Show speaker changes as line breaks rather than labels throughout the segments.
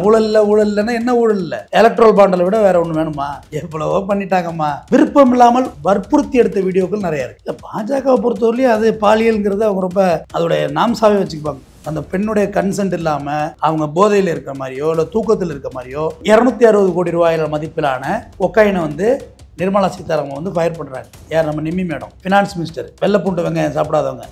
ஊழல் இல்லை ஊழல் இல்லைன்னா என்ன ஊழல் இல்லை, எலக்ட்ரல் பாண்டில் விட வேற ஒன்று வேணுமா? எவ்வளவோ பண்ணிட்டாங்கம்மா. விருப்பம் இல்லாமல் வற்புறுத்தி எடுத்த வீடியோக்கள் நிறைய இருக்கு. இல்லை பாஜகவை பொறுத்தவரையிலும் அது பாலியல்ங்கிறத அவங்க ரொம்ப அதோடைய நாம்சாவே வச்சுக்குவாங்க. அந்த பெண்ணுடைய கன்சென்ட் இல்லாமல் அவங்க போதையில் இருக்கிற மாதிரியோ இல்லை தூக்கத்தில் இருக்க மாதிரியோ 260 கோடி ரூபாயில மதிப்பிலான கொக்கைனை வந்து நிர்மலா சீதாராமன் வந்து ஃபயர் பண்ணுறாங்க. யார்? நம்ம நிம்மி மேடம், ஃபினான்ஸ் மினிஸ்டர். வெள்ளை பூண்டு வெங்காயம் சாப்பிடாதவங்க.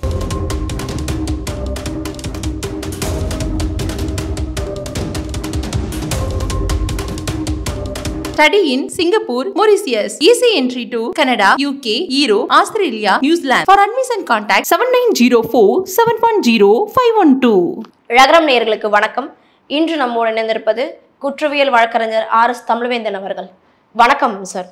Study in Singapore, Mauritius. Easy entry to Canada, UK, Europe, Australia, New Zealand. For admission contact 7904-710-512.
ரகரம் நேயர்களுக்கு வணக்கம். இன்று நம்மோடு இணைந்திருப்பது குற்றவியல் வழக்கறிஞர் RS தமிழ்வேந்தன் அவர்கள். வணக்கம் சார்.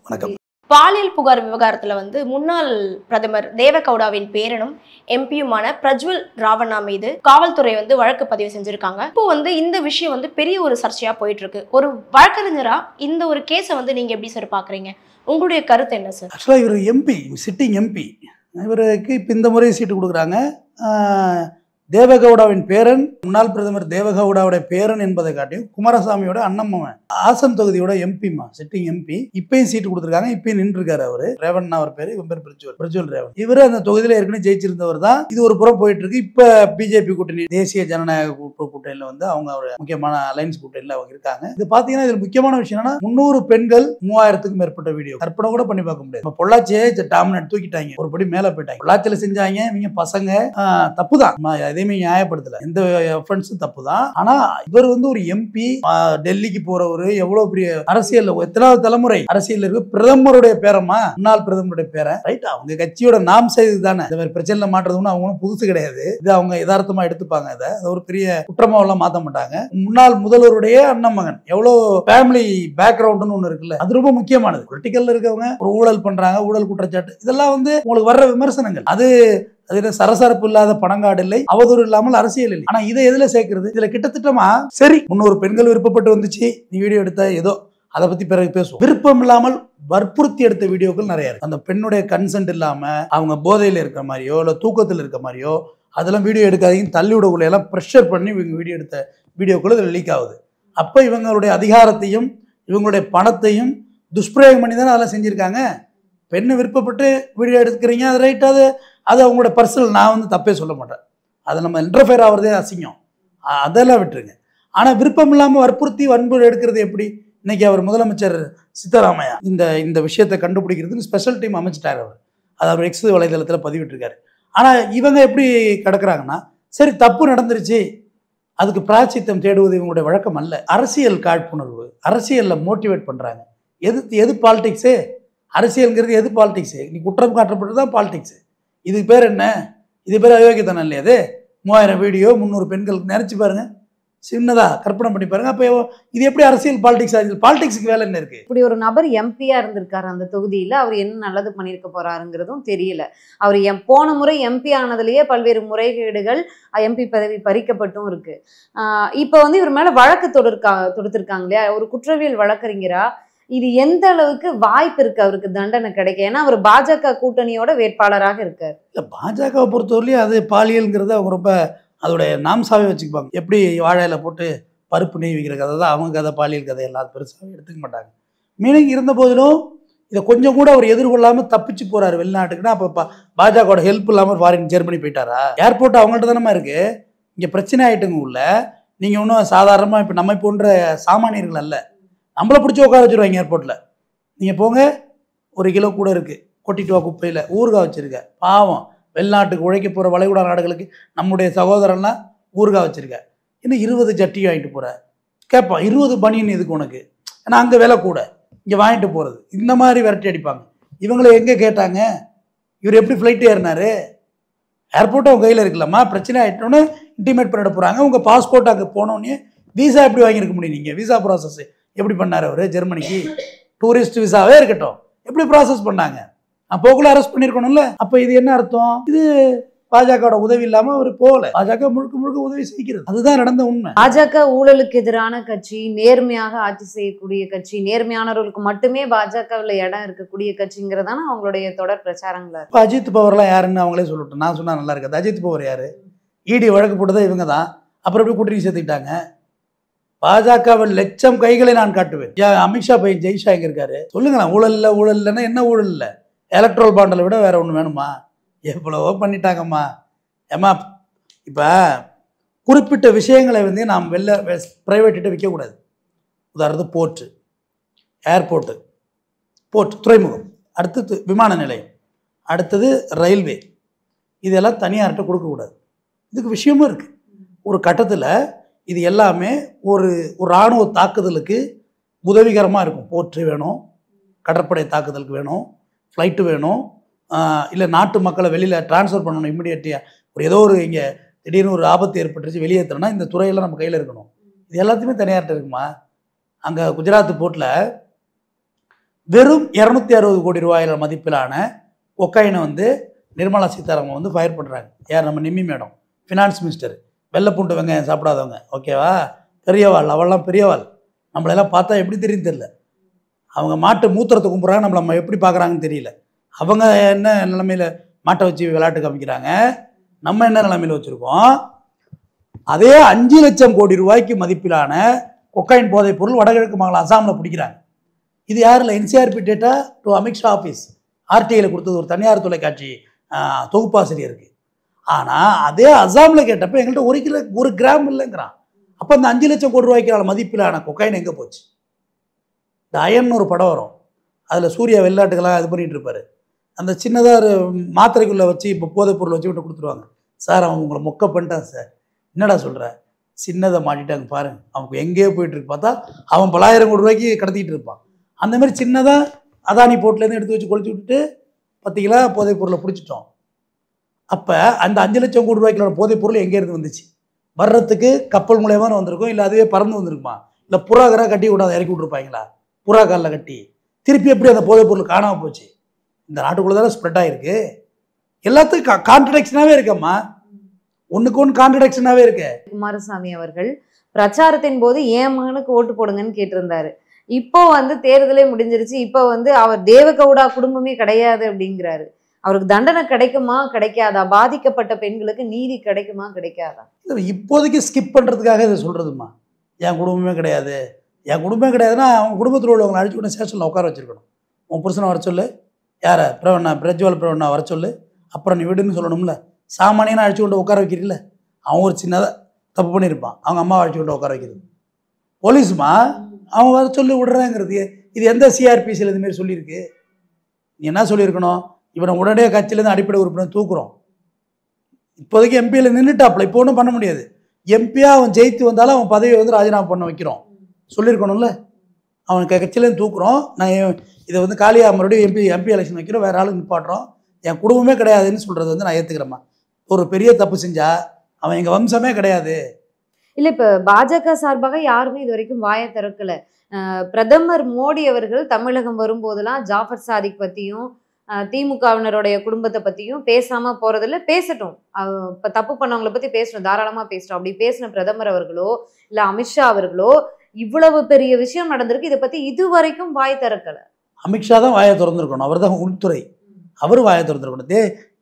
வணக்கம்.
பாலியல் புகார் விவகாரத்துல வந்து முன்னாள் பிரதமர் தேவகவுடாவின் பேரனும் எம்பியுமான பிரஜ்வல் ராவண்ணா மீது காவல்துறை வந்து வழக்கு பதிவு செஞ்சிருக்காங்க. இப்போ வந்து இந்த விஷயம் வந்து பெரிய ஒரு சர்ச்சையா போயிட்டு இருக்கு. ஒரு வழக்கறிஞரா இந்த ஒரு கேஸை வந்து நீங்க எப்படி சார் பாக்குறீங்க? உங்களுடைய கருத்து என்ன சார்?
ஆக்சுவலாக இவர் எம்பி, சிட்டிங் எம்பி. இவருக்கு இப்போ இந்த முறை சீட்டு கொடுக்குறாங்க. தேவகவுடாவின் பேரன், முன்னாள் பிரதமர் தேவகவுடாவுடைய பேரன் என்பதை காட்டியும் குமாரசாமியோட அண்ணம்மவன், ஆசன் தொகுதியோட எம்பிமா, சிட்டிங் எம்பி. இப்பயும் சீட்டு கொடுத்துருக்காங்க. இப்பயும் நின்று இருக்காரு அவரு. ரேவண்ணா அவர் பேரு, இவன் பேர் பிரஜ்வல் ரேவன். இவரு அந்த தொகுதியில ஏற்கனவே ஜெயிச்சிருந்தவர் தான். இது ஒரு புறம் போயிட்டு இருக்கு. இப்ப பிஜேபி கூட்டணி, தேசிய ஜனநாயக கூட்டணியில வந்து அவங்க ஒரு முக்கியமான அலைன்ஸ் கூட்டணியில அவங்க இருக்காங்க. இது பாத்தீங்கன்னா இதுல முக்கியமான விஷயம் என்னன்னா 300 பெண்கள் 3000க்கும் மேற்பட்ட வீடியோ கற்பனை கூட பண்ணி பார்க்க முடியாது. பொள்ளாச்சியே டாமினேட் தூக்கிட்டாங்க, ஒரு படி மேல போயிட்டாங்க. பொள்ளாச்சியில செஞ்சாங்க இவங்க பசங்க, தப்புதான், நியாயப்படுத்தல, எந்த ஆஃபென்ஸும் தப்புதான். ஆனா இவர் வந்து ஒரு எம்பி, டெல்லிக்கு போறவரு, எவ்வளவு பெரிய அரசியல், எத்தனாவது தலைமுறை அரசியல் இருக்கு, பிரதமருடைய பேரமா, முன்னாள் பிரதமருடைய பேரை, ரைட்? அவங்க கட்சியோட நாம் செய்து தானே. இந்த மாதிரி பிரச்சனை மாற்றதுன்னு அவங்க புதுசு கிடையாது. இது அவங்க யதார்த்தமா எடுத்துப்பாங்க. இதை ஒரு பெரிய குற்றமா எல்லாம் மாத்த மாட்டாங்க. முன்னாள் முதல்வருடைய அண்ணன் மகன், எவ்வளவு ஃபேமிலி பேக்ரவுண்ட்னு ஒண்ணு இருக்குல்ல, அது ரொம்ப முக்கியமானது. பொலிட்டிக்கல்ல இருக்கவங்க ஒரு ஊழல் பண்றாங்க, ஊழல் குற்றச்சாட்டு, இதெல்லாம் வந்து உங்களுக்கு வர்ற விமர்சனங்கள். அது சரசரப்பு இல்லாத பணங்காடு இல்லை, அவதூறு இல்லாமல் அரசியல் இல்லை. ஆனா இதை எதுல சேர்க்கிறது? இதுல கிட்டத்தட்டமா சரி 300 பெண்கள் விருப்பப்பட்டு வந்துச்சு, நீ வீடியோ எடுத்த, ஏதோ அதை பத்தி பிறகு பேசுவோம். விருப்பம் இல்லாமல் வற்புறுத்தி எடுத்த வீடியோக்கள் நிறைய இருக்கு. அந்த பெண்ணுடைய கன்சென்ட் இல்லாம அவங்க போதையில் இருக்கிற மாதிரியோ இல்ல தூக்கத்தில் இருக்க மாதிரியோ அதெல்லாம் வீடியோ எடுக்காதீங்கன்னு தள்ளி விடக்குள்ள எல்லாம் ப்ரெஷர் பண்ணி இவங்க வீடியோ எடுத்த வீடியோக்குள்ள இதில் லீக் ஆகுது. அப்ப இவங்களுடைய அதிகாரத்தையும் இவங்களுடைய பணத்தையும் துஷ்பிரயோகம் பண்ணி தானே அதெல்லாம் செஞ்சிருக்காங்க. பெண்ணு விருப்பப்பட்டு வீடியோ எடுக்கிறீங்க, அது ரைட், அது அவங்களோட பர்சனல். நான் வந்து தப்பே சொல்ல மாட்டேன். அதை நம்ம இன்டர்ஃபியர் ஆகிறதே அசிங்கம், அதெல்லாம் விட்டுருங்க. ஆனால் விருப்பம் இல்லாமல் வற்புறுத்தி வன்புறு எடுக்கிறது எப்படி? இன்னைக்கு அவர் முதலமைச்சர் சித்தராமையா இந்த விஷயத்தை கண்டுபிடிக்கிறதுக்கு ஸ்பெஷல் டீம் அமைச்சிட்டார். அவர் எக்ஸ் வலைதளத்தில் பதிவிட்டிருக்காரு. ஆனால் இவங்க எப்படி கிடக்குறாங்கன்னா, சரி தப்பு நடந்துருச்சு, அதுக்கு பிராயச்சித்தம் தேடுவது இவங்களுடைய வழக்கம் அல்ல. அரசியல் காழ்ப்புணர்வு, அரசியலில் மோட்டிவேட் பண்ணுறாங்க. எது பாலிடிக்ஸு? அரசியல்ங்கிறது எது பாலிடிக்ஸு? நீ குற்றம் காட்டப்பட்டு தான் பாலிடிக்ஸு. இதுக்கு பேர் என்ன? இது பேர் அயோக்கியத்தனம் இல்லையா? அது 3000 வீடியோ 300 பெண்கள் நினைச்சு பாருங்க, சின்னதா கற்பனை பண்ணி பாருங்க. அப்போ இது எப்படி அரசியல் பாலிடிக்ஸ் ஆகுது? பாலிடிக்ஸுக்கு வேலை என்ன இருக்கு?
இப்படி ஒரு நபர் எம்பியா இருந்திருக்காரு அந்த தொகுதியில, அவர் என்ன நல்லது பண்ணியிருக்க போறாருங்கிறதும் தெரியல. அவர் போன முறை எம்பி ஆனதுலயே பல்வேறு முறைகேடுகள், எம்பி பதவி பறிக்கப்பட்டும் இருக்கு. இப்போ வந்து இவர் மேல வழக்கு தொடுத்திருக்காங்க இல்லையா, ஒரு குற்றவியல் வழக்கறிஞரா இது எந்த அளவுக்கு வாய்ப்பு இருக்கு அவருக்கு தண்டனை கிடைக்க? ஏன்னா அவர் பாஜக கூட்டணியோட வேட்பாளராக இருக்காரு.
இல்லை பாஜகவை பொறுத்தவரையிலும் அது பாலியல்ங்கிறத அவங்க ரொம்ப அதோடைய நாம்சாவே வச்சுக்குவாங்க. எப்படி வாழையில போட்டு பருப்பு நெய் வைக்கிற கதை தான் அவங்க கதை, பாலியல் கதை எல்லாம் பெருசாக எடுத்துக்க மாட்டாங்க. மீனிங் இருந்த போதிலும் இதை கொஞ்சம் கூட அவர் எதிர்கொள்ளாமல் தப்பிச்சு போறாரு வெளிநாட்டுக்குன்னா, அப்போ பாஜகவோட ஹெல்ப் இல்லாமல் ஃபாரின் ஜெர்மனி போயிட்டாரா? ஏர்போர்ட் அவங்கள்ட்ட தானே இருக்கு. இங்கே பிரச்சனை ஆயிட்டுங்க உள்ள. நீங்கள் ஒன்றும் சாதாரணமாக இப்போ நம்ம போன்ற சாமானியர்கள் அல்ல, நம்மளை பிடிச்சி உட்கார வச்சுருவாங்க ஏர்போர்ட்டில். நீங்கள் போங்க, 1 கிலோ கூட இருக்குது, கொட்டிட்டு வா குப்பையில், ஊறுகாய் வச்சுருக்க, பாவம் வெளிநாட்டுக்கு உழைக்க போகிற வளைகுடா நாடுகளுக்கு நம்முடைய சகோதரன்லாம் ஊறுகாய் வச்சுருக்க, இன்னும் 20 ஜட்டி வாங்கிட்டு போகிற கேட்பான். 20 பனியன் எதுக்கு உனக்கு? ஏன்னா அங்கே விலை கூட, இங்கே வாங்கிட்டு போகிறது. இந்த மாதிரி விரட்டி அடிப்பாங்க. இவங்களை எங்கே கேட்டாங்க? இவர் எப்படி ஃப்ளைட்டு ஏறினார்? ஏர்போர்ட்டு அவங்க கையில் இருக்கலாமா? பிரச்சனை ஆகிட்டோன்னு இன்டிமேட் பண்ணிட போகிறாங்க. உங்கள் பாஸ்போர்ட் அங்கே போனோடனே வீசா எப்படி வாங்கியிருக்க முடியும்? நீங்கள் வீசா ப்ராசஸ் எப்படி பண்ணார் அவர்? ஜெர்மனிக்கு டூரிஸ்ட் விசாவே இருக்கட்டும், எப்படி ப்ராசஸ் பண்ணாங்க? போக்குள்ள அரெஸ்ட் பண்ணியிருக்கணும்ல. அப்போ இது என்ன அர்த்தம்? இது பாஜகவோட உதவி இல்லாமல் அவர் போகல. பாஜக முழுக்க உதவி செய்கிறது. அதுதான் நடந்த உண்மை.
பாஜக ஊழலுக்கு எதிரான கட்சி, நேர்மையாக ஆட்சி செய்யக்கூடிய கட்சி, நேர்மையானவர்களுக்கு மட்டுமே பாஜகவில் இடம் இருக்கக்கூடிய கட்சிங்கிறதான அவங்களுடைய தொடர் பிரச்சாரங்களா?
இப்போ அஜித் பவர்லாம் யாருன்னு அவங்களே சொல்லட்டும். நான் சொன்னா நல்லா இருக்காது. அஜித் பவர் யாரு? இடி வழக்கு போட்டதா இவங்க தான். அப்புறம் எப்படி கூட்டணி சேர்த்துக்கிட்டாங்க? பாஜகவின் லட்சம் கைகளை நான் காட்டுவேன். அமித்ஷா பையன் ஜெய்ஷா எங்க இருக்காரு சொல்லுங்களேன். ஊழல் இல்லைன்னா என்ன ஊழல் இல்லை? எலக்ட்ரல் பாண்டில் விட வேற ஒன்று வேணுமா? எவ்வளவோ பண்ணிட்டாங்கம்மா. ஏமா இப்போ குறிப்பிட்ட விஷயங்களை வந்து நாம் ப்ரைவேட்டிட்ட விற்கக்கூடாது. உதாரணத்துக்கு போர்ட்டு, ஏர்போர்ட்டு, துறைமுகம், அடுத்தது விமான நிலையம், அடுத்தது ரயில்வே, இதெல்லாம் தனியார்கிட்ட கொடுக்கக்கூடாது. இதுக்கு விஷயமும் இருக்குது. ஒரு கட்டத்தில் இது எல்லாமே ஒரு இராணுவ தாக்குதலுக்கு உதவிகரமாக இருக்கும். போர்ட்டு வேணும், கடற்படை தாக்குதலுக்கு வேணும், ஃப்ளைட்டு வேணும், இல்லை நாட்டு மக்களை வெளியில் ட்ரான்ஸ்ஃபர் பண்ணணும் இம்மிடியேட்டியாக. ஏதோ ஒரு இங்கே திடீர்னு ஒரு ஆபத்து ஏற்பட்டுருச்சு வெளியேற்றணும்னா இந்த துறையெல்லாம் நம்ம கையில் இருக்கணும். இது எல்லாத்தையுமே தனியார்கிட்ட இருக்குமா? அங்கே குஜராத் போர்ட்டில் வெறும் 260 கோடி ரூபாயில மதிப்பிலான கொக்கைனை வந்து நிர்மலா சீதாராமன் வந்து ஃபயர் பண்ணுறாங்க. யார்? நம்ம நிம்மி மேடம், ஃபினான்ஸ் மினிஸ்டர். வெள்ளைப்பூண்டு வெங்காயம் சாப்பிடாதவங்க, ஓகேவா? பெரியவாள், அவள்லாம் பெரியவாள். நம்மளெல்லாம் பார்த்தா எப்படி தெரியும் தெரியல. அவங்க மாட்டு மூத்திரத்தை கும்பிட்றாங்க, நம்ம எப்படி பார்க்குறாங்கன்னு தெரியல. அவங்க என்ன நிலைமையில் மாட்டை வச்சு விளையாட்டு காமிக்கிறாங்க, நம்ம என்ன நிலைமையில் வச்சுருக்கோம்? அதே 5 லட்சம் கோடி ரூபாய்க்கு மதிப்பிலான கொக்கைன் போதைப் பொருள் வடகிழக்கு மாநிலம் அசாமில் பிடிக்கிறாங்க. இது யாரில்? NCRB data to Amit Shah office, ஆர்டிஐயில் கொடுத்தது ஒரு தனியார் தொலைக்காட்சி தொகுப்பாசிரியருக்கு. ஆனால் அதே அசாமில் கேட்டப்போ எங்கள்கிட்ட 1 கிராம் இல்லைங்கிறான். அப்போ அந்த 5 லட்சம் கோடி ரூபாய்க்கான மதிப்பிலான கொக்கைன் எங்கே போச்சு? இந்த அயன்னு ஒரு படம் வரும், அதில் சூர்யா வெள்ளாட்டுக்கெல்லாம் இது பண்ணிகிட்டு இருப்பார். அந்த சின்னதாக ஒரு மாத்திரைக்குள்ளே வச்சு இப்போ போதைப் பொருள் வச்சு விட்டு கொடுத்துருவாங்க. சார் அவன் உங்களை மொக்க பண்ணிட்டான் சார். என்னடா சொல்கிற? சின்னதை மாட்டிட்டாங்க பாருங்க, அவனுக்கு எங்கேயோ போயிட்டுருக்கு. பார்த்தா அவன் 10,000 கோடி ரூபாய்க்கு கடத்திக்கிட்டு இருப்பான். அந்தமாதிரி சின்னதாக அதானி போர்ட்லேருந்து எடுத்து வச்சு கொளுத்தி விட்டுட்டு 10 கிலோ போதைப் பொருளை பிடிச்சிட்டோம். அப்போ அந்த 5 லட்சம் கோடி ரூபாய்க்குள்ள போதைப் பொருள் எங்கேருந்து வந்துச்சு? வர்றதுக்கு கப்பல் மூலயமா வந்திருக்கும், இல்லை அதுவே பறந்து வந்திருக்குமா? இல்லை புறாகராக கட்டி விடாத இறக்கி விட்ருப்பாங்களா? புறா காலில் கட்டி திருப்பி எப்படி அந்த போதைப் பொருள் காணாமல் போச்சு? இந்த நாட்டுக்குள்ளே தானே ஸ்ப்ரெட் ஆகிருக்கு. எல்லாத்துக்கும் கான்ட்ரடிக்ஷனாகவே இருக்கம்மா, ஒன்றுக்கு ஒன்று கான்ட்ரடிக்ஷனாகவே இருக்கு.
குமாரசாமி அவர்கள் பிரச்சாரத்தின் போது என் மகனுக்கு ஓட்டு போடுங்கன்னு கேட்டிருந்தாரு. இப்போ வந்து தேர்தலே முடிஞ்சிருச்சு, இப்போ வந்து அவர் தேவகவுடா குடும்பமே கிடையாது அப்படிங்கிறாரு. அவருக்கு தண்டனை கிடைக்குமா கிடைக்காதா? பாதிக்கப்பட்ட பெண்களுக்கு நீதி கிடைக்குமா கிடைக்காதா?
இல்லை, இப்போதைக்கு ஸ்கிப் பண்ணுறதுக்காக இதை சொல்கிறதுமா. என் குடும்பமே கிடையாது, என் குடும்பமே கிடையாதுன்னா அவங்க குடும்பத்தில் உள்ளவங்களை அழிச்சு விட்டு ஸ்டேஷனில் உட்கார வச்சுருக்கணும். உன் புருஷனை வர சொல்லு, யாரை? பிரஜ்வால் பிரவண்ணா வர சொல்லு, அப்புறம் நீ விடுன்னு சொல்லணும்ல. சாமானியனை அழிச்சு கொண்டு உட்கார வைக்கிறீல்ல, அவன் ஒரு சின்னதாக தப்பு பண்ணியிருப்பான், அவங்க அம்மாவை அழிச்சு கொண்டு உட்கார வைக்கிறது. போலீஸுமா அவன் வர சொல்லி விடுறாங்கிறது. இது எந்த சிஆர்பிசியில் இதுமாரி சொல்லியிருக்கு? நீ என்ன சொல்லியிருக்கணும்? இவனை உடனே கட்சியிலேருந்து அடிப்படை உறுப்பினர் தூக்குறோம். இப்போதைக்கு எம்பியில் நின்றுட்டாப்ல, இப்போ ஒன்றும் பண்ண முடியாது. எம்பியாக அவன் ஜெயித்து வந்தாலும் அவன் பதவியை வந்து ராஜினாமா பண்ண வைக்கிறோம் சொல்லியிருக்கணும்ல. அவன் கட்சியிலேருந்து தூக்குறோம், நான் இதை வந்து காலியாக மறுபடியும் எம்பி எலெக்ஷன் வைக்கிறோம், வேறு ஆளுக்கு நிப்பாட்டுறோம், என் குடும்பமே கிடையாதுன்னு சொல்கிறது வந்து நான் ஏற்றுக்கிறேம்மா. ஒரு பெரிய தப்பு செஞ்சால் அவன் எங்கள் வம்சமே கிடையாது.
இல்லை, இப்போ பாஜக சார்பாக யாருமே இது வரைக்கும் வாயை திறக்கல. பிரதமர் மோடி அவர்கள் தமிழகம் வரும்போதெல்லாம் ஜாஃபர் சாதிக் பற்றியும் திமுகவினருடைய குடும்பத்தை பற்றியும் பேசாமல் போகிறதில்ல. பேசட்டும், இப்போ தப்பு பண்ணவங்களை பற்றி பேசணும், தாராளமாக பேசட்டும். அப்படி பேசின பிரதமர் அவர்களோ இல்லை அமித்ஷா அவர்களோ இவ்வளவு பெரிய விஷயம் நடந்திருக்கு, இதை பற்றி இது வரைக்கும் வாய் திறக்கலை.
அமித்ஷா தான் வாயை திறந்துருக்கணும், அவர் தான் உள்துறை, அவர் வாயை திறந்துருக்கணும்.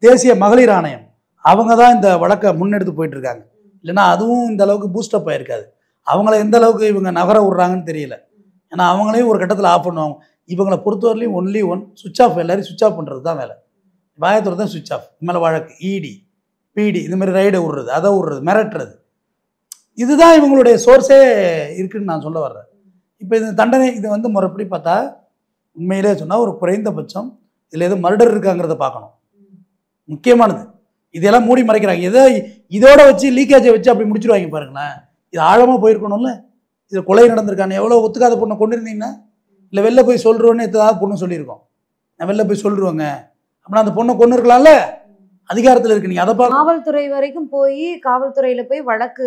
தேசிய மகளிர் ஆணையம் அவங்க தான் இந்த வழக்கை முன்னெடுத்து போயிட்டுருக்காங்க. இல்லைன்னா அதுவும் இந்த அளவுக்கு பூஸ்டப் ஆகிருக்காது. அவங்கள எந்த அளவுக்கு இவங்க நகர விட்றாங்கன்னு தெரியல. ஏன்னா அவங்களையும் ஒரு கட்டத்தில் ஆஃப் பண்ணுவாங்க. இவங்களை பொறுத்தவரையிலையும் ஒன்லி ஒன் சுவிட்ச் ஆஃப், எல்லாரையும் சுவிட்ச் ஆஃப் பண்ணுறது தான் வேலை. வாயத்துறது தான் சுவிட்ச் ஆஃப். மேலே வழக்கு, இடி, பிடி, இதுமாதிரி ரைடை விடுறது, அதை விடுறது, மிரட்டுறது, இதுதான் இவங்களுடைய சோர்ஸே இருக்குதுன்னு நான் சொல்ல வர்றேன். இப்போ இந்த தண்டனை இது வந்து முறைப்படி பார்த்தா உண்மையிலே சொன்னால் ஒரு குறைந்தபட்சம் இதில் எதுவும் மர்டர் இருக்காங்கிறத பார்க்கணும். முக்கியமானது இதெல்லாம் மூடி மறைக்கிறாங்க. இதோட வச்சு லீக்கேஜை வச்சு அப்படி முடிச்சிருவாங்க பாருங்களேன். இது ஆழமாக போயிருக்கணும்ல. இதில் கொலை நடந்திருக்காங்க, எவ்வளோ ஒத்துக்காத பொண்ணை கொண்டு இருந்தீங்கன்னா, இல்லை வெளில போய் சொல்கிறோன்னு எதாவது பொண்ணு சொல்லியிருக்கோம், நான் வெளில போய் சொல்லிடுவாங்க அப்படின்னா அந்த பொண்ணை கொண்டு இருக்கலாம்ல. அதிகாரத்தில் இருக்கு, நீங்கள் அதை பார்க்க.
காவல்துறை வரைக்கும் போய் காவல்துறையில் போய் வழக்கு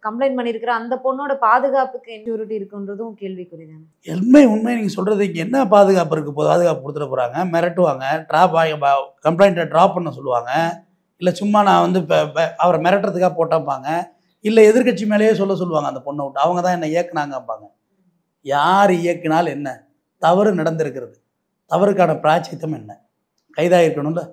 கம்ப்ளைண்ட் பண்ணியிருக்கிற அந்த பொண்ணோட பாதுகாப்புக்கு இன்சூரிட்டி இருக்குன்றதும் கேள்விக்குறிதானே.
உண்மை நீங்கள் சொல்கிறது இங்கே என்ன பாதுகாப்பு இருக்குது? பாதுகாப்பு கொடுத்துட போகிறாங்க, மிரட்டுவாங்க, கம்ப்ளைண்ட்டை ட்ராப் பண்ண சொல்லுவாங்க, இல்லை சும்மா நான் வந்து இப்போ அவரை மிரட்டுறதுக்காக போட்டாப்பாங்க, இல்லை எதிர்கட்சி மேலேயே சொல்லுவாங்க அந்த பொண்ணை விட்டு, அவங்க தான் என்னை இயக்குனாங்கப்பாங்க. யார் இயக்குனால் என்ன? தவறு நடந்திருக்கிறது, தவறுக்கான பிராய்ச்சித்தம் என்ன? கைதாகி இருக்கணும்ல.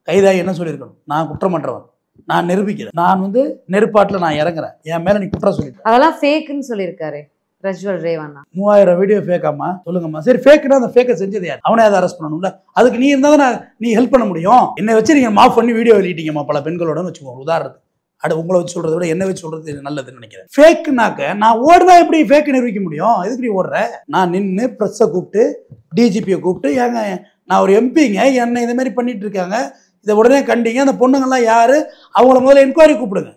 கைதாகி என்ன சொல்லியிருக்கணும்? நான் குற்றமற்றவன், நான் நிரூபிக்கிறேன். நான் வந்து நெருப்பாட்டில் நான் இறங்குறேன், என் மேலே நீ குற்றம் சொல்லிட்டேன்.
அதெல்லாம் ஃபேக்குன்னு சொல்லியிருக்காரு பிரஜ்வல் ரேவண்ணா.
3000 வீடியோ ஃபேக்காமா சொல்லுங்கம்மா. சரி ஃபேக்குன்னா அந்த ஃபேக்கை செஞ்சது யார்? அவனே அதை அரெஸ்ட் பண்ணணும்ல. அதுக்கு நீ இருந்தால் தான் நீ ஹெல்ப் பண்ண முடியும். என்னை வச்சு நீங்கள் மாஃப் பண்ணி வீடியோ வெளியிட்டீங்கம்மா பல பெண்களோடன்னு வச்சுக்கோங்க உதாரணத்துக்கு. உங்களை வச்சு சொல்கிறத விட என்ன வச்சு சொல்கிறது நல்லதுன்னு நினைக்கிறேன். ஃபேக்குனாக்க நான் ஓடுனா எப்படி ஃபேக்கு நிரூபிக்க முடியும்? எதுக்கு நீ ஓடுற? நான் நின்று ப்ரெஸ்ஸை கூப்பிட்டு டிஜிபியை கூப்பிட்டு ஏங்க நான் ஒரு எம்பிங்க, என்னை இந்த மாதிரி பண்ணிட்டு இருக்காங்க, இதை உடனே கண்டிங்க, அந்த பொண்ணுங்கள்லாம் யார், அவங்கள முதல்ல என்கொயரி கூப்பிடுங்க.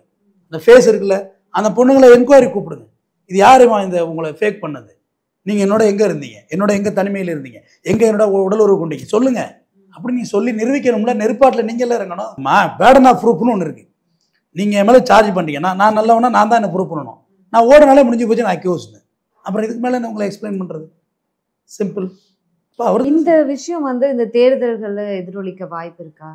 அந்த ஃபேஸ் இருக்குல்ல, அந்த பொண்ணுங்களை என்கொயரி கூப்பிடுங்க. இது யாருமா இந்த உங்களை ஃபேக் பண்ணது? நீங்கள் என்னோட எங்கே இருந்தீங்க, என்னோட எங்கே தனிமையில் இருந்தீங்க, எங்கே என்னோட உடல் உறவு கொண்டீங்க சொல்லுங்கள். அப்படி நீங்கள் சொல்லி நிரூபிக்கணும்ல. நெருப்பாட்டில் நீங்கள் எல்லாம் இறங்கணும். பேடன் ஆஃப் ப்ரூஃப்னு ஒன்று இருக்குது. நீங்கள் என் மேலே சார்ஜ் பண்ணிட்டீங்கன்னா நான் நல்லவனா, நான் தான் என்ன ப்ரூவ் பண்ணணும். நான் ஓடனாலே முடிஞ்சு போச்சு, நான் அக்யூஸ்னு. அப்புறம் இதுக்கு மேலே உங்களை எக்ஸ்பிளைன் பண்ணுறது சிம்பிள். இப்போ அவர்
இந்த விஷயம் வந்து இந்த தேர்தல்களில் எதிரொலிக்க வாய்ப்பு இருக்கா?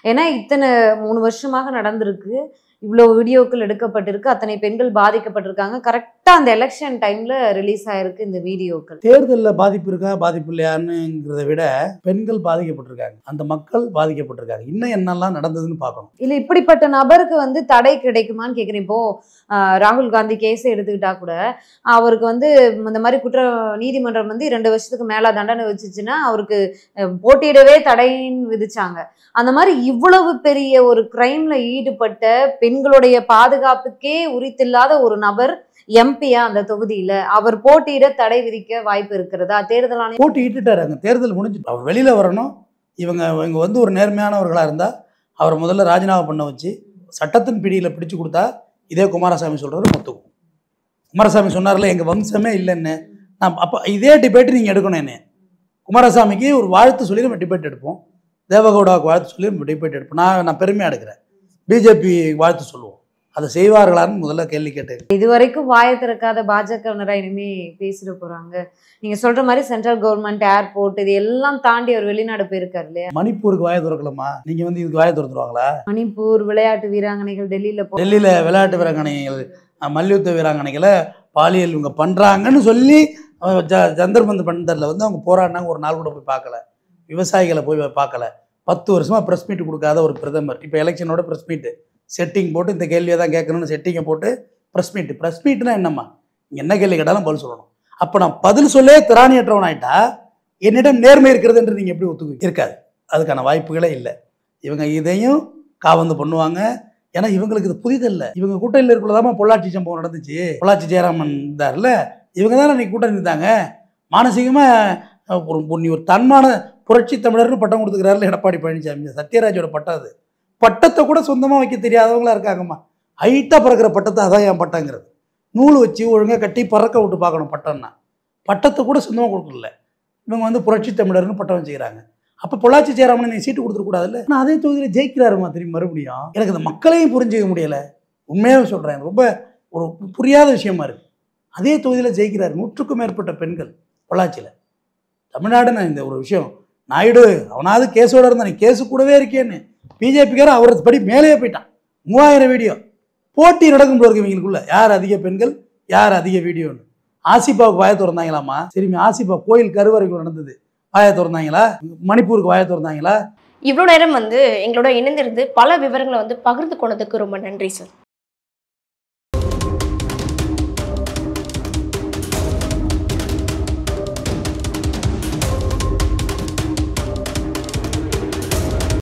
ஏன்னா இத்தனை 3 வருஷமாக நடந்திருக்கு, இவ்வளோ வீடியோக்கள் எடுக்கப்பட்டிருக்கு, அத்தனை பெண்கள் பாதிக்கப்பட்டிருக்காங்க. கரெக்டாக அந்த எலெக்ஷன் டைமில் ரிலீஸ் ஆகிருக்கு இந்த வீடியோக்கள்.
தேர்தலில் பாதிப்பு இருக்கா பாதிப்பு இல்லையானுங்கிறத விட பெண்கள் பாதிக்கப்பட்டிருக்காங்க, அந்த மக்கள் பாதிக்கப்பட்டிருக்காங்க. இன்னும் என்னெல்லாம் நடந்ததுன்னு பார்க்கணும்.
இல்லை இப்படிப்பட்ட நபருக்கு வந்து தடை கிடைக்குமான்னு கேட்குறேன். இப்போது ராகுல் காந்தி கேஸை எடுத்துக்கிட்டா கூட அவருக்கு வந்து இந்த மாதிரி நீதிமன்றம் வந்து 2 வருஷத்துக்கு மேலே தண்டனை வச்சுச்சுன்னா அவருக்கு போட்டியிடவே தடைன்னு விதிச்சாங்க. அந்த மாதிரி இவ்வளவு பெரிய ஒரு கிரைம்ல ஈடுபட்ட பெண்களுடைய பாதுகாப்புக்கே உரித்தில்லாத ஒரு நபர் எம்பியா அந்த தொகுதியில அவர் போட்டியிட தடை விதிக்க வாய்ப்பு இருக்கிறதா? தேர்தல் ஆணையம்
போட்டியிட்டுட்டாரு. அங்கே தேர்தல் முடிஞ்சு அவர் வெளியில் வரணும். இவங்க வந்து ஒரு நேர்மையானவர்களாக இருந்தால் அவரை முதல்ல ராஜினாமா பண்ண வச்சு சட்டத்தின் பிடியில் பிடிச்சு கொடுத்தா இதே குமாரசாமி சொல்கிறது ஒத்துக்கும். குமாரசாமி சொன்னார்ல எங்கள் வம்சமே இல்லைன்னு. நான் அப்போ இதே டிபேட் நீங்கள் எடுக்கணும். என்ன குமாரசாமிக்கு ஒரு வாழ்த்து சொல்லி நம்ம டிபேட் எடுப்போம், தேவகவுடாவுக்கு வாழ்த்து சொல்லி நம்ம டிபேட் எடுப்போம். நான் பெருமையாக எடுக்கிறேன். பிஜேபி வாழ்த்து சொல்லுவோம், அதை செய்வார்களான்னு முதல்ல கேள்வி கேட்டேன்.
இதுவரைக்கும் வாயை திறக்காத பாஜகவினரா இனிமே பேசிட போறாங்க. நீங்க சொல்ற மாதிரி சென்ட்ரல் கவர்மெண்ட், ஏர்போர்ட் இது எல்லாம் தாண்டி அவர் வெளிநாடு போயிருக்காரு இல்லையா?
மணிப்பூருக்கு வாயை திறக்கலாமா? நீங்க வந்து இதுக்கு வாயை திறந்துருவாங்களா?
மணிப்பூர் விளையாட்டு வீராங்கனைகள் டெல்லியில
விளையாட்டு வீராங்கனைகள், மல்யுத்த வீராங்கனைகளை பாலியல் இவங்க பண்றாங்கன்னு சொல்லி ஜந்தர்பந்த் பண்டரில் வந்து அவங்க போராடினாங்க. ஒரு நாள் கூட போய் பார்க்கல, விவசாயிகளை போய் பார்க்கல. 10 வருஷமா ப்ரெஸ் மீட் கொடுக்காத ஒரு பிரதமர் இப்போ எலெக்ஷனோட ப்ரெஸ் மீட்டு செட்டிங் போட்டு இந்த கேள்வியை தான் கேட்கணும்னு செட்டிங்கை போட்டு ப்ரெஸ் மீட்னா என்னம்மா? நீங்கள் என்ன கேள்வி கேட்டாலும் பதில் சொல்லணும். அப்போ நான் பதில் சொல்லே திராணியற்றவன் ஆகிட்டா என்னிடம் நேர்மை இருக்கிறதுன்ற நீங்கள் எப்படி ஒத்துக்கு இருக்காது. அதுக்கான வாய்ப்புகளே இல்லை. இவங்க இதையும் காவந்து பண்ணுவாங்க. ஏன்னா இவங்களுக்கு இது புதிதல்ல. இவங்க கூட்டணியில் இருக்கிறதாம பொள்ளாச்சி சம்பவம் நடந்துச்சு. பொள்ளாச்சி ஜெயராமன் இருந்தார்ல, இவங்க தானே அன்றைக்கி கூட்டணி இருந்தாங்க. மானசீகமாக ஒரு தன்மான புரட்சி தமிழர்னு பட்டம் கொடுத்துக்கிறாருல எடப்பாடி பழனிசாமி. சத்யராஜோட பட்டம் அது. பட்டத்தை கூட சொந்தமாக வைக்க தெரியாதவங்களா இருக்காங்கம்மா. ஹைட்டாக பறக்கிற பட்டத்தை அதான் என் பட்டங்கிறது. நூல் வச்சு ஒழுங்காக கட்டி பறக்க விட்டு பார்க்கணும். பட்டம்னா பட்டத்தை கூட சொந்தமாக கொடுக்கல. இவங்க வந்து புரட்சி தமிழர்னு பட்டம் வச்சுக்கிறாங்க. அப்போ பொள்ளாச்சி ஜெயராமன் நீ சீட்டு கொடுத்துருக்கூடாதுல்ல. நான் அதே தொகுதியில் ஜெயிக்கிறாருமா திரும்பி மறுபடியும். எனக்கு இந்த மக்களையும் புரிஞ்சிக்க முடியலை. உண்மையாக சொல்கிறேன், ரொம்ப ஒரு புரியாத விஷயமா இருக்குது. அதே தொகுதியில் ஜெயிக்கிறார். 100க்கும் மேற்பட்ட பெண்கள் பொள்ளாச்சியில். தமிழ்நாடுன்னு இந்த ஒரு விஷயம். நாயுடு அவனாவது கேஸோட இருந்தான், நீ கேஸு கூடவே இருக்கேன்னு பிஜேபிக்காரன் அவர் படி மேலேயே போயிட்டான். 3000 வீடியோ போட்டி நடக்கும் போல இருக்கு இவங்களுக்குள்ள. யார் அதிக பெண்கள், யார் அதிக வீடியோன்னு. ஆசிபாவுக்கு வாயை திறந்தாங்களாமா? சரிமே, ஆசிபா கோயில் கருவறைக்குள்ள நடந்தது, வாயை திறந்தாங்களா? மணிப்பூருக்கு வாயை திறந்தாங்களா?
இவ்வளோ நேரம் வந்து எங்களோட இணைந்திருந்து பல விவரங்களை வந்து பகிர்ந்து கொண்டதுக்கு ரொம்ப நன்றி சார்.